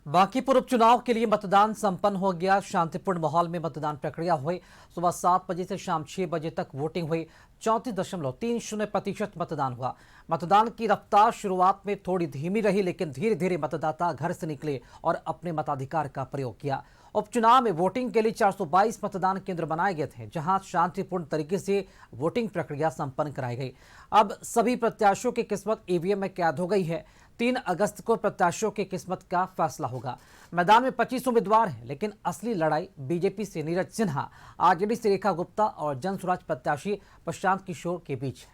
बांकीपुर उपचुनाव के लिए मतदान संपन्न हो गया। शांतिपूर्ण माहौल में मतदान प्रक्रिया हुई। सुबह 7 बजे से शाम 6 बजे तक वोटिंग हुई। 34.30% मतदान हुआ। मतदान की रफ्तार शुरुआत में थोड़ी धीमी रही, लेकिन धीरे धीरे मतदाता घर से निकले और अपने मताधिकार का प्रयोग किया। उपचुनाव में वोटिंग के लिए 422 मतदान केंद्र बनाए गए थे, जहां शांतिपूर्ण तरीके से वोटिंग प्रक्रिया संपन्न कराई गई। अब सभी प्रत्याशियों की किस्मत ईवीएम में कैद हो गई है। 3 अगस्त को प्रत्याशियों की किस्मत का फैसला होगा। मैदान में 25 उम्मीदवार हैं, लेकिन असली लड़ाई बीजेपी से नीरज सिन्हा, आरजेडी से रेखा गुप्ता और जनसुराज प्रत्याशी प्रशांत किशोर के बीच है।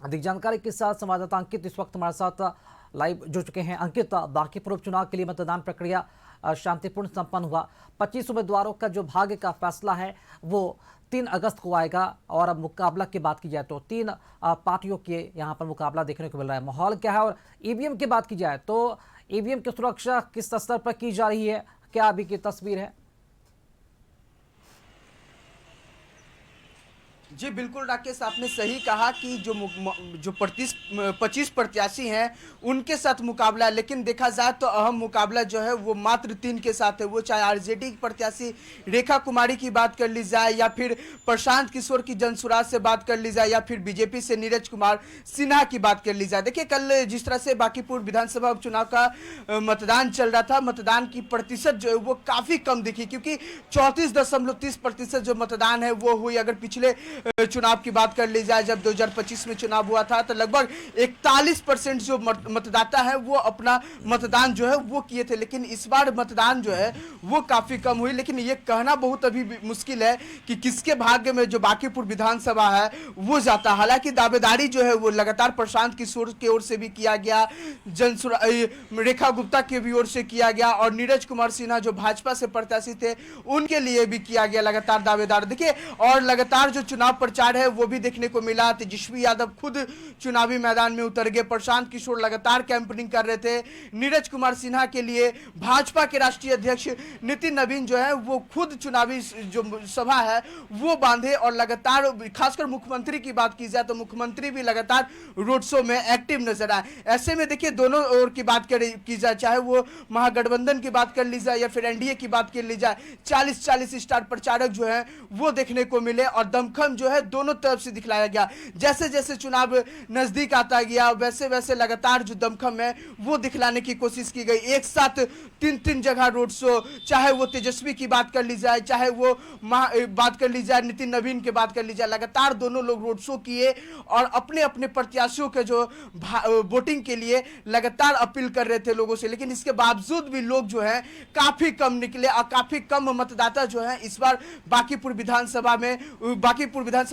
अधिक जानकारी के साथ संवाददाता अंकित इस वक्त हमारे साथ लाइव जुड़ चुके हैं। अंकित, बांकीपुर उपचुनाव के लिए मतदान प्रक्रिया शांतिपूर्ण संपन्न हुआ। 25 उम्मीदवारों का जो भाग्य का फैसला है वो 3 अगस्त को आएगा। और अब मुकाबला की बात की जाए तो 3 पार्टियों के यहाँ पर मुकाबला देखने को मिल रहा है। माहौल क्या है? और ईवीएम की बात की जाए तो ईवीएम की सुरक्षा किस स्तर पर की जा रही है, क्या अभी की तस्वीर है? जी बिल्कुल राकेश, आपने सही कहा कि जो 25 प्रत्याशी हैं उनके साथ मुकाबला है, लेकिन देखा जाए तो अहम मुकाबला जो है वो मात्र 3 के साथ है। वो चाहे आरजेडी की प्रत्याशी रेखा कुमारी की बात कर ली जाए, या फिर प्रशांत किशोर की जनसुराज से बात कर ली जाए, या फिर बीजेपी से नीरज कुमार सिन्हा की बात कर ली जाए। देखिए, कल जिस तरह से बांकीपुर विधानसभा उपचुनाव का मतदान चल रहा था, मतदान की प्रतिशत जो है वो काफी कम दिखी, क्योंकि 34.30% जो मतदान है वो हुई। अगर पिछले चुनाव की बात कर ली जाए, जब 2025 में चुनाव हुआ था, तो लगभग 41% जो मतदाता है वो अपना मतदान जो है वो किए थे। लेकिन इस बार मतदान जो है वो काफी कम हुई। लेकिन ये कहना बहुत अभी मुश्किल है कि किसके भाग्य में जो बांकीपुर विधानसभा है वो जाता। हालांकि दावेदारी जो है वो लगातार प्रशांत किशोर की ओर से भी किया गया, रेखा गुप्ता की भी ओर से किया गया, और नीरज कुमार सिन्हा जो भाजपा से प्रत्याशी थे उनके लिए भी किया गया लगातार दावेदार। देखिए, और लगातार जो चुनाव प्रचार है वो भी देखने को मिला। तेजस्वी यादव खुद चुनावी मैदान में उतर गए, प्रशांत किशोर लगातार कैंपेनिंग कर रहे थे। नीरज कुमार सिन्हा के लिए भाजपा के राष्ट्रीय अध्यक्ष नितिन नवीन जो है वो खुद चुनावी जो सभा है वो बांधे, और लगातार खासकर मुख्यमंत्री की बात की जाए तो मुख्यमंत्री भी लगातार रोड शो में एक्टिव नजर आए। ऐसे में देखिए, दोनों ओर की बात की जाए, चाहे वो महागठबंधन की बात कर ली जाए या फिर एनडीए की बात कर ली जाए, 40-40 स्टार प्रचारक जो है वो देखने को मिले, और दमखम जो है दोनों तरफ से दिखलाया गया। जैसे जैसे चुनाव नजदीक आता गया वैसे वैसे लगातार जो दमखम है वो दिखलाने की कोशिश की गई। एक साथ 3 जगह रोड शो, चाहे वो तेजस्वी की बात कर ली जाए, चाहे वो बात कर ली जाए नितिन नवीन की बात कर ली जाए, लगातार दोनों लोग रोड शो किए और अपने अपने प्रत्याशियों के जो वोटिंग के लिए लगातार अपील कर रहे थे लोगों से। लेकिन इसके बावजूद भी लोग जो है काफी कम निकले, और काफी कम मतदाता जो है इस बार बांकीपुर विधानसभा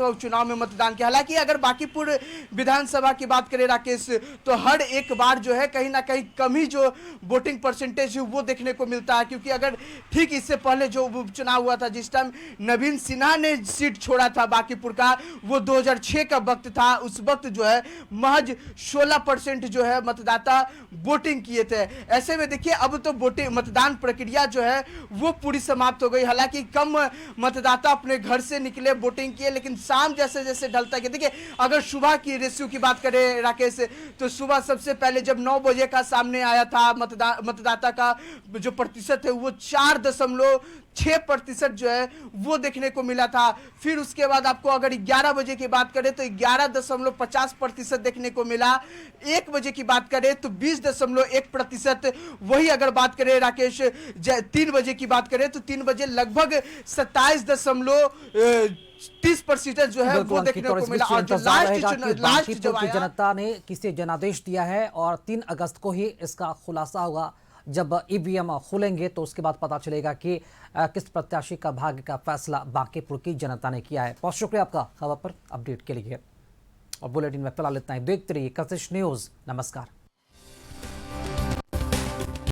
उपचुनाव में मतदान किया। हालांकि अगर बांकीपुर विधानसभा की बात करें राकेश, तो हर एक बार जो है कहीं ना कहीं कम ही जो वोटिंग परसेंटेज है वो देखने को मिलता है। क्योंकि अगर ठीक इससे पहले जो उपचुनाव हुआ था, जिस टाइम नवीन सिन्हा ने सीट छोड़ा था बांकीपुर का, वो 2006 का वक्त था। उस वक्त जो है महज 16% जो है मतदाता वोटिंग किए थे। ऐसे में देखिए, अब तो मतदान प्रक्रिया जो है वो पूरी समाप्त हो गई। हालांकि कम मतदाता अपने घर से निकले, वोटिंग किए, लेकिन शाम जैसे जैसे ढलता गया। देखिए, अगर सुबह की रेशियो की बात करें राकेश, तो सुबह सबसे पहले जब 9 बजे का सामने आया था मतदाता का जो प्रतिशत है वो 4.6% जो है वो देखने को मिला था। फिर उसके बाद आपको अगर 11 बजे की बात करें तो 11.50% देखने को मिला। 1 बजे की बात करें तो 20.1%। वही अगर बात करें राकेश 3 बजे की बात करें तो 3 बजे लगभग 27.30% जो है वो देखने को मिला। और लास्ट की जनता ने किसे जनादेश दिया है, और 3 अगस्त को ही इसका खुलासा होगा। जब ईवीएम खुलेंगे तो उसके बाद पता चलेगा कि किस प्रत्याशी का भाग्य का फैसला बांकीपुर की जनता ने किया है। बहुत शुक्रिया आपका खबर पर अपडेट के लिए, और बुलेटिन में फिलहाल इतना ही। देखते रहिए कशिश न्यूज। नमस्कार।